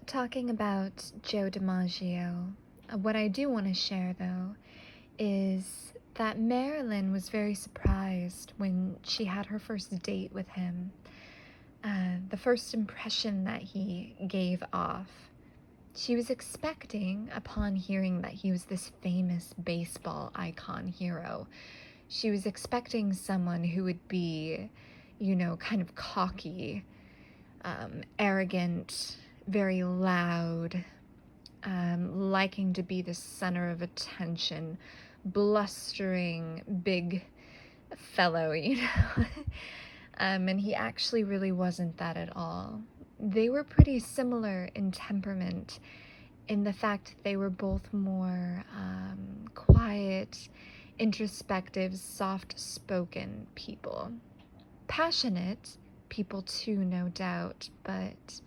talking about Joe DiMaggio. What I do want to share, though, is that Marilyn was very surprised when she had her first date with him. The first impression that he gave off. She was expecting, upon hearing that he was this famous baseball icon hero, she was expecting someone who would be, kind of cocky, arrogant, very loud, liking to be the center of attention, blustering, big fellow, and he actually really wasn't that at all. They were pretty similar in temperament, in the fact that they were both more quiet, introspective, soft-spoken people. Passionate people too, no doubt, but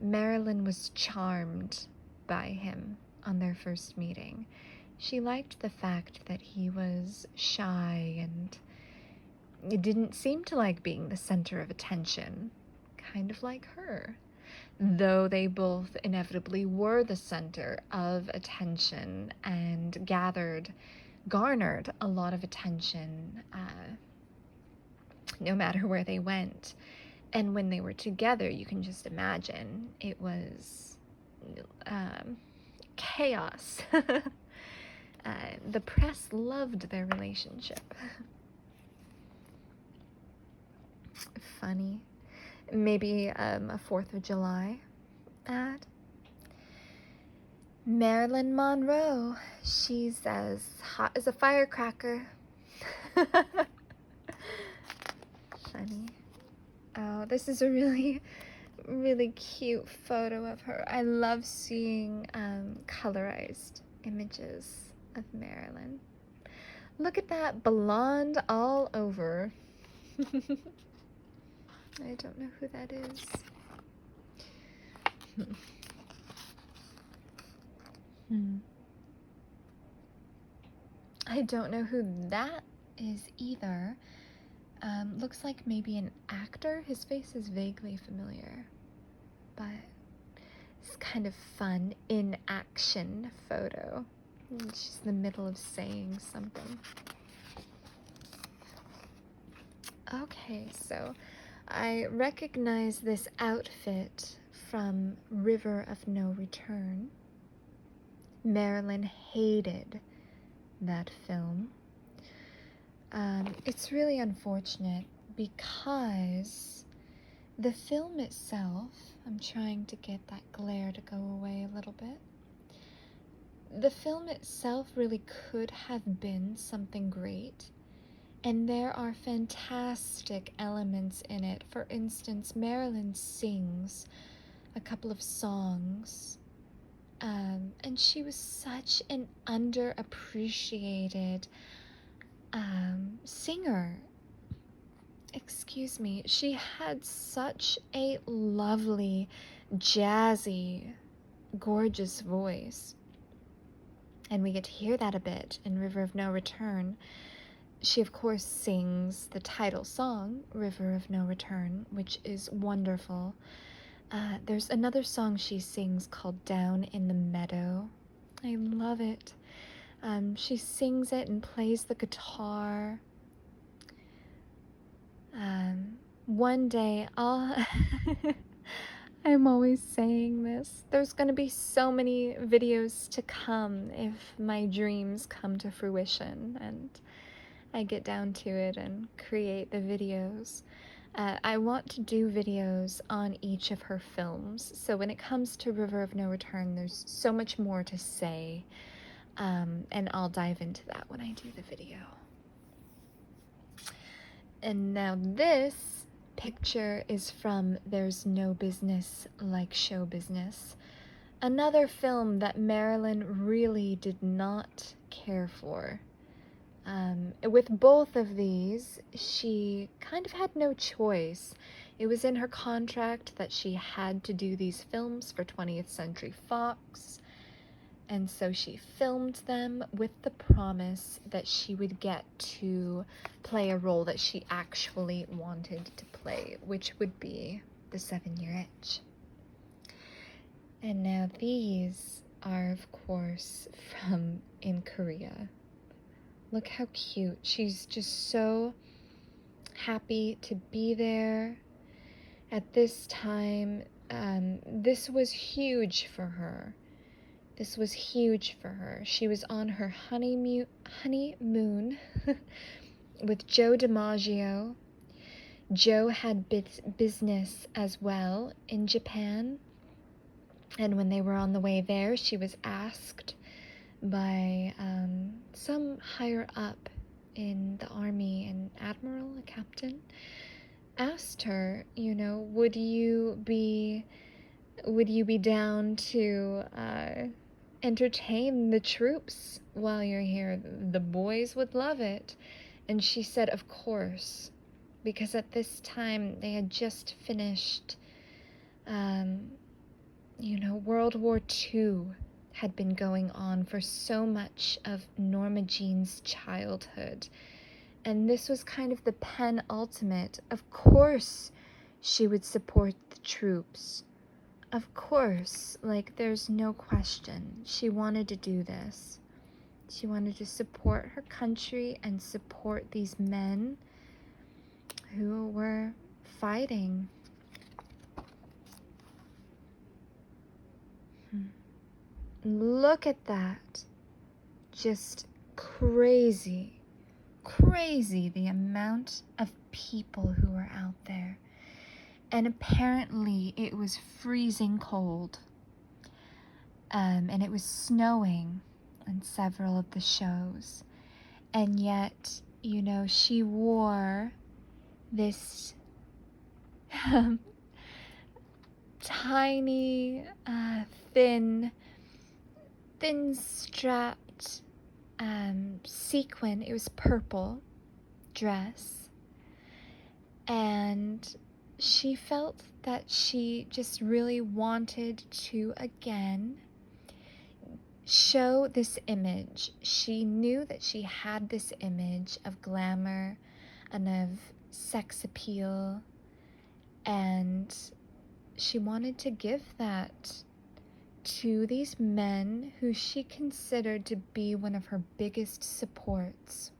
Marilyn was charmed by him on their first meeting. She liked the fact that he was shy and it didn't seem to like being the center of attention, kind of like her. Though they both inevitably were the center of attention and garnered a lot of attention no matter where they went. And when they were together, you can just imagine, it was chaos. The press loved their relationship. Funny. Maybe a 4th of July ad. Marilyn Monroe. She's as hot as a firecracker. Funny. Oh, this is a really, really cute photo of her. I love seeing colorized images of Marilyn. Look at that blonde all over. I don't know who that is. I don't know who that is either. Looks like maybe an actor. His face is vaguely familiar, but it's kind of fun in-action photo. She's in the middle of saying something. Okay, so I recognize this outfit from River of No Return. Marilyn hated that film. It's really unfortunate because the film itself, I'm trying to get that glare to go away a little bit. The film itself really could have been something great, and there are fantastic elements in it. For instance, Marilyn sings a couple of songs, and she was such an underappreciated singer. Excuse me. She had such a lovely, jazzy, gorgeous voice. And we get to hear that a bit in River of No Return. She, of course, sings the title song, River of No Return, which is wonderful. There's another song she sings called Down in the Meadow. I love it. She sings it and plays the guitar. One day I'm always saying this. There's going to be so many videos to come if my dreams come to fruition and I get down to it and create the videos. I want to do videos on each of her films. So when it comes to River of No Return, there's so much more to say. And I'll dive into that when I do the video. And now this picture is from There's No Business Like Show Business, another film that Marilyn really did not care for. With both of these, she kind of had no choice. It was in her contract that she had to do these films for 20th Century Fox. And so she filmed them with the promise that she would get to play a role that she actually wanted to play, which would be the 7-Year Itch. And now these are, of course, from in Korea. Look how cute. She's just so happy to be there. At this time, this was huge for her. This was huge for her. She was on her honeymoon with Joe DiMaggio. Joe had business as well in Japan. And when they were on the way there, she was asked by some higher up in the army, an admiral, a captain, asked her, would you be down to entertain the troops while you're here? The boys would love it. And she said, of course, because at this time they had just finished, World War II had been going on for so much of Norma Jean's childhood. And this was kind of the penultimate. Of course she would support the troops. Of course, there's no question. She wanted to do this. She wanted to support her country and support these men who were fighting. Look at that. Just crazy the amount of people who were out there. And apparently it was freezing cold. And it was snowing on several of the shows. And yet, she wore this tiny, thin strapped sequin, it was purple dress, and she felt that she just really wanted to again show this image. She knew that she had this image of glamour and of sex appeal, and she wanted to give that to these men who she considered to be one of her biggest supports.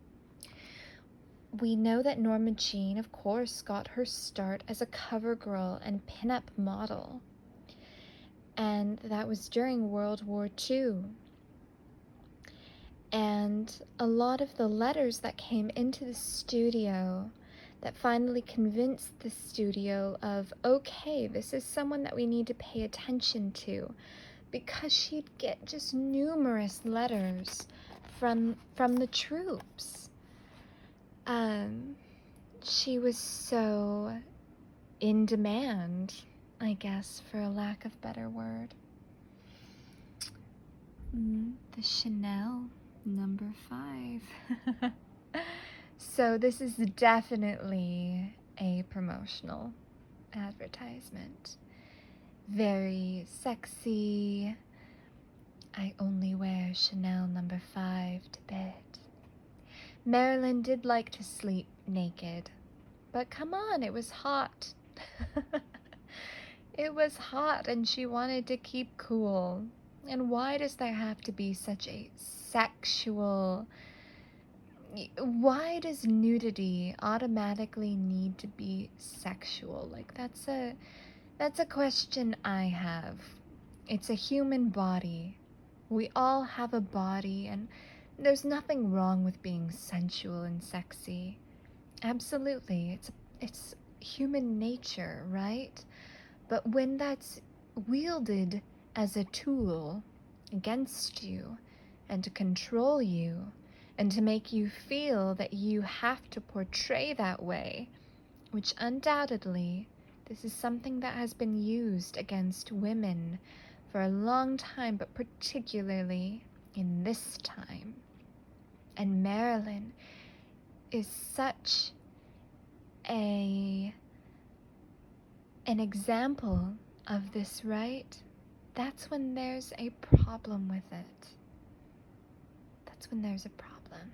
We know that Norma Jean, of course, got her start as a cover girl and pinup model. And that was during World War II. And a lot of the letters that came into the studio that finally convinced the studio of, okay, this is someone that we need to pay attention to, because she'd get just numerous letters from the troops. She was so in demand, I guess, for a lack of better word. The Chanel number 5. So this is definitely a promotional advertisement. Very sexy. I only wear Chanel number 5 to bed. Marilyn did like to sleep naked, but come on, it was hot. It was hot and she wanted to keep cool. And why does there have to be such a sexual... Why does nudity automatically need to be sexual? That's a question I have. It's a human body. We all have a body, and there's nothing wrong with being sensual and sexy. Absolutely. It's human nature, right? But when that's wielded as a tool against you and to control you and to make you feel that you have to portray that way, which undoubtedly this is something that has been used against women for a long time, but particularly in this time. And Marilyn is such an example of this, right? That's when there's a problem with it. That's when there's a problem.